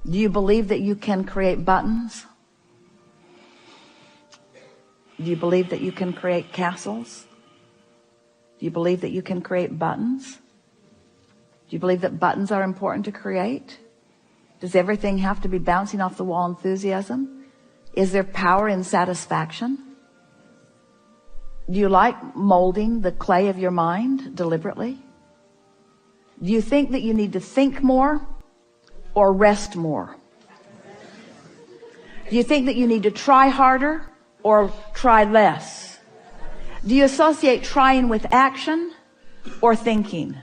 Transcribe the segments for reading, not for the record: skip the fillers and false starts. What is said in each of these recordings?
Do you believe that you can create buttons? Do you believe that you can create castles? Do you believe that you can create buttons? Do you believe that buttons are important to create? Does everything have to be bouncing off the wall enthusiasm? Is there power in satisfaction? Do you like molding the clay of your mind deliberately? Do you think that you need to think more or rest more? Do you think that you need to try harder or try less? Do you associate trying with action or thinking?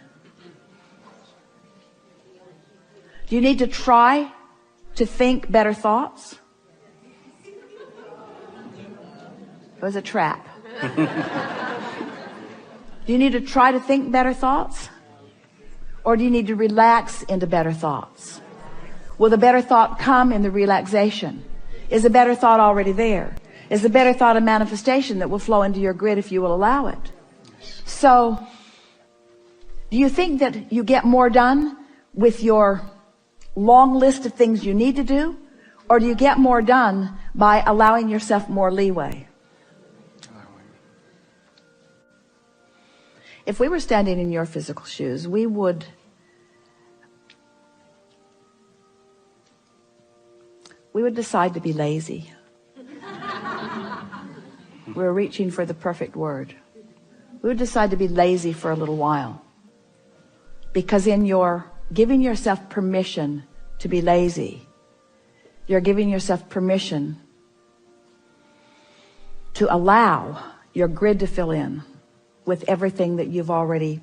Do you need to try to think better thoughts? It was a trap. Do you need to try to think better thoughts? Or do you need to relax into better thoughts? Will the better thought come in the relaxation? Is the better thought already there? Is the better thought a manifestation that will flow into your grid if you will allow it? So, do you think that you get more done with your long list of things you need to do? Or do you get more done by allowing yourself more leeway? If we were standing in your physical shoes, we would decide to be lazy. We're reaching for the perfect word. We would decide to be lazy for a little while. Because in your giving yourself permission to be lazy, you're giving yourself permission to allow your grid to fill in with everything that you've already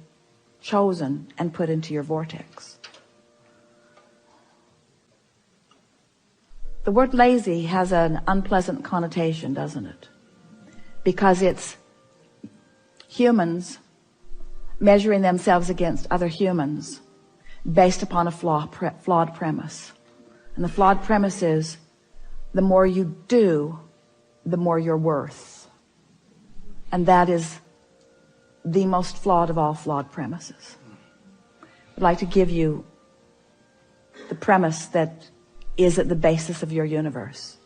chosen and put into your vortex. The word lazy has an unpleasant connotation, doesn't it? Because it's humans measuring themselves against other humans based upon a flawed premise. And the flawed premise is, the more you do, the more you're worth. And that is the most flawed of all flawed premises. I'd like to give you the premise that is at the basis of your universe.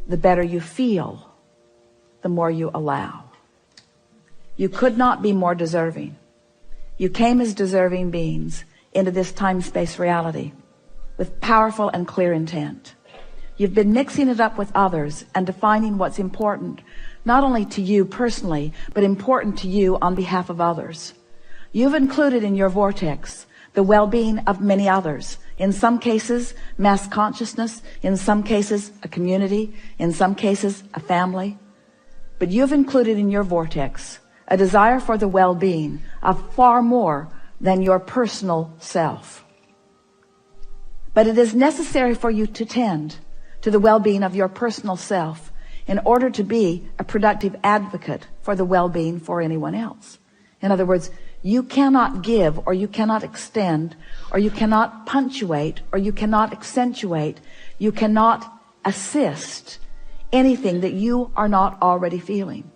The better you feel, the more you allow. You could not be more deserving. You came as deserving beings into this time-space reality with powerful and clear intent. You've been mixing it up with others and defining what's important, not only to you personally, but important to you on behalf of others. You've included in your vortex the well-being of many others. In some cases, mass consciousness. In some cases, a community. In some cases, a family. But you've included in your vortex a desire for the well-being of far more than your personal self. But it is necessary for you to tend to the well-being of your personal self in order to be a productive advocate for the well-being for anyone else. In other words, you cannot give, or you cannot extend, or you cannot punctuate, or you cannot accentuate, you cannot assist anything that you are not already feeling.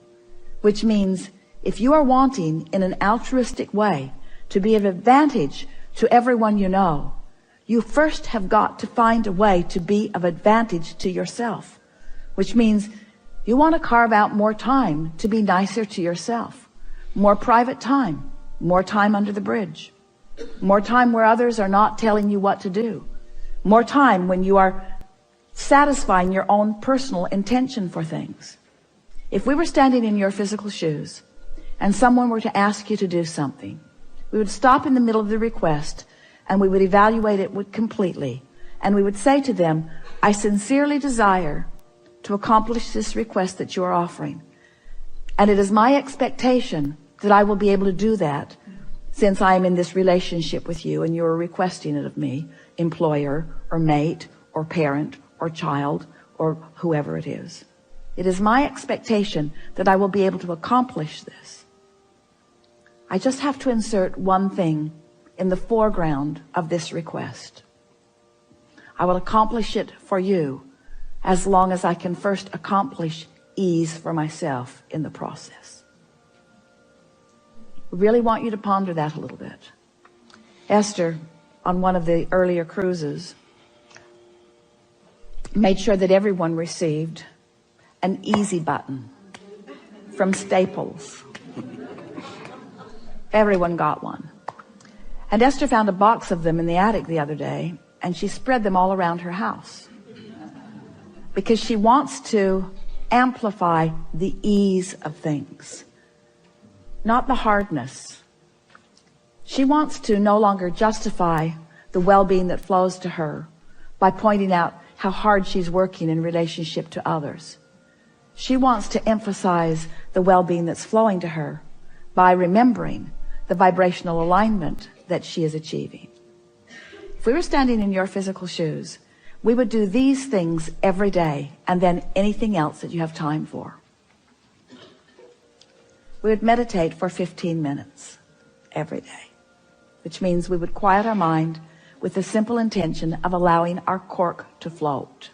Which means, if you are wanting in an altruistic way to be of advantage to everyone you know, you first have got to find a way to be of advantage to yourself. Which means you want to carve out more time to be nicer to yourself. More private time. More time under the bridge. More time where others are not telling you what to do. More time when you are satisfying your own personal intention for things. If we were standing in your physical shoes and someone were to ask you to do something, we would stop in the middle of the request and we would evaluate it completely. And we would say to them, I sincerely desire to accomplish this request that you are offering. And it is my expectation that I will be able to do that since I am in this relationship with you and you are requesting it of me, employer or mate or parent or child or whoever it is. It is my expectation that I will be able to accomplish this. I just have to insert one thing in the foreground of this request. I will accomplish it for you as long as I can first accomplish ease for myself in the process. Really want you to ponder that a little bit. Esther, on one of the earlier cruises, made sure that everyone received an easy button from Staples. Everyone got one. And Esther found a box of them in the attic the other day, and she spread them all around her house because she wants to amplify the ease of things, not the hardness. She wants to no longer justify the well-being that flows to her by pointing out how hard she's working in relationship to others. She wants to emphasize the well-being that's flowing to her by remembering the vibrational alignment that she is achieving. If we were standing in your physical shoes, we would do these things every day, and then anything else that you have time for. We would meditate for 15 minutes every day, which means we would quiet our mind with the simple intention of allowing our cork to float.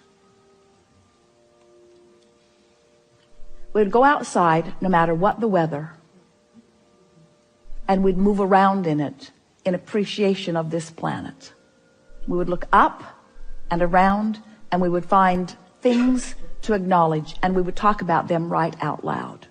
We would go outside no matter what the weather, and we'd move around in it in appreciation of this planet. We would look up and around, and we would find things to acknowledge, and we would talk about them right out loud.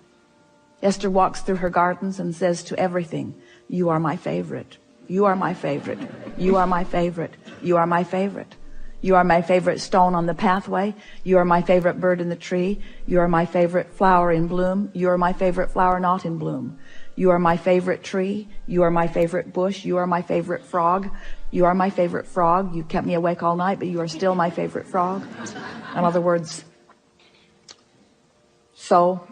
Esther walks through her gardens and says to everything, "You are my favorite. You are my favorite. You are my favorite. You are my favorite. You are my favorite stone on the pathway. You are my favorite bird in the tree. You are my favorite flower in bloom. You are my favorite flower not in bloom. You are my favorite tree. You are my favorite bush. You are my favorite frog. You are my favorite frog. You kept me awake all night, but you are still my favorite frog." In other words, so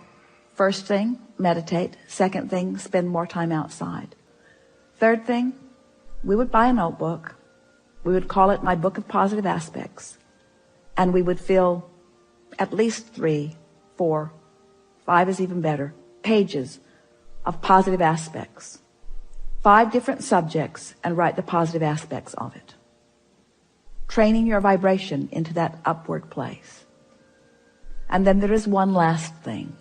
first thing, meditate. Second thing, spend more time outside. Third thing, we would buy a notebook. We would call it My Book of Positive Aspects. And we would fill at least 3, 4, 5 is even better, pages of positive aspects. 5 different subjects, and write the positive aspects of it. Training your vibration into that upward place. And then there is one last thing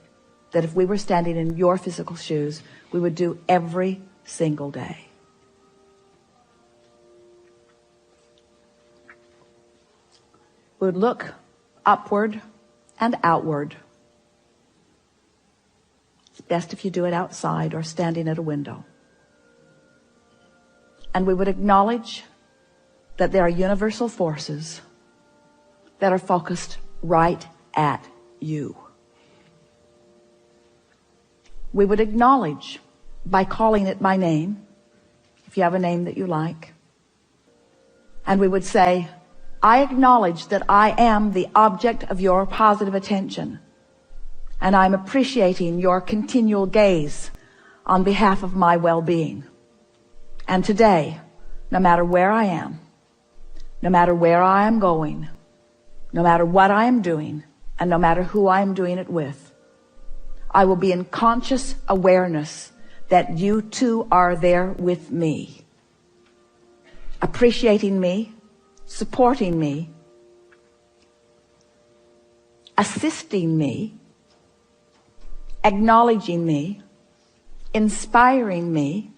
that if we were standing in your physical shoes, we would do every single day. We would look upward and outward. It's best if you do it outside or standing at a window. And we would acknowledge that there are universal forces that are focused right at you. We would acknowledge by calling it by name, if you have a name that you like. And we would say, "I acknowledge that I am the object of your positive attention, and I'm appreciating your continual gaze on behalf of my well-being. And today, no matter where I am, no matter where I am going, no matter what I am doing, and no matter who I am doing it with, I will be in conscious awareness that you too are there with me, appreciating me, supporting me, assisting me, acknowledging me, inspiring me,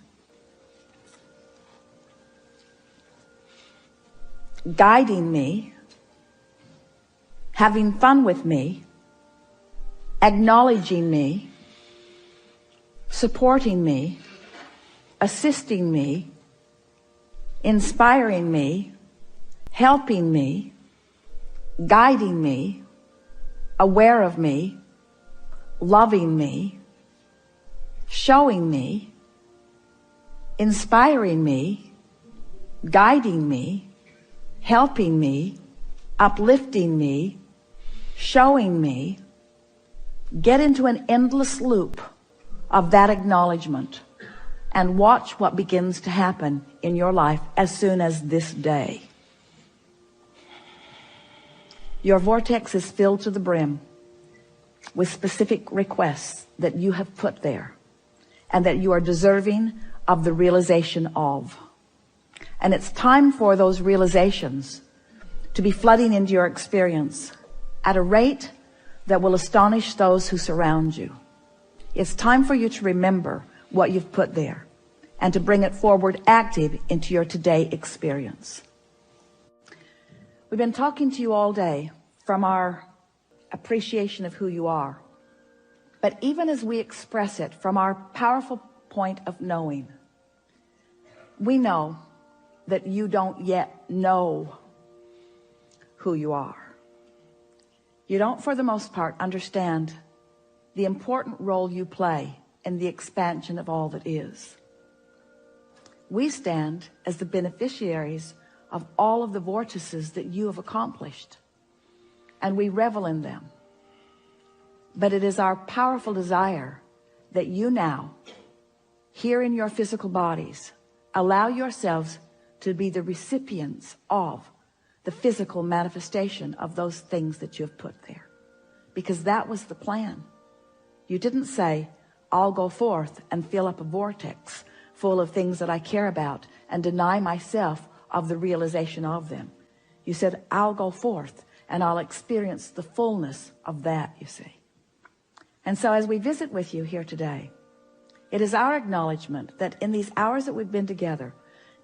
guiding me, having fun with me, acknowledging me, supporting me, assisting me, inspiring me, helping me, guiding me, aware of me, loving me, showing me, inspiring me, guiding me, helping me, uplifting me, showing me." Get into an endless loop of that acknowledgement and watch what begins to happen in your life as soon as this day. Your vortex is filled to the brim with specific requests that you have put there and that you are deserving of the realization of. And it's time for those realizations to be flooding into your experience at a rate that will astonish those who surround you. It's time for you to remember what you've put there and to bring it forward active into your today experience. We've been talking to you all day from our appreciation of who you are. But even as we express it from our powerful point of knowing, we know that you don't yet know who you are. You don't, for the most part, understand the important role you play in the expansion of all that is. We stand as the beneficiaries of all of the vortices that you have accomplished, and we revel in them. But it is our powerful desire that you now, here in your physical bodies, allow yourselves to be the recipients of the physical manifestation of those things that you have put there. Because that was the plan. You didn't say, I'll go forth and fill up a vortex full of things that I care about and deny myself of the realization of them. You said, I'll go forth and I'll experience the fullness of that, you see. And so as we visit with you here today, it is our acknowledgement that in these hours that we've been together,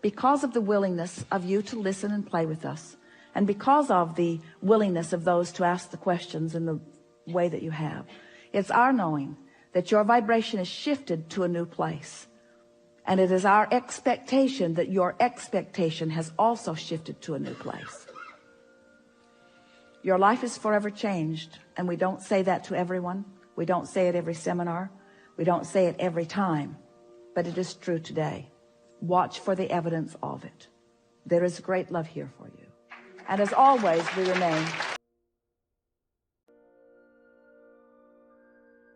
because of the willingness of you to listen and play with us, and because of the willingness of those to ask the questions in the way that you have, it's our knowing that your vibration is shifted to a new place. And it is our expectation that your expectation has also shifted to a new place. Your life is forever changed, and we don't say that to everyone. We don't say it every seminar. We don't say it every time, but it is true today. Watch for the evidence of it. There is great love here for you. And as always, we remain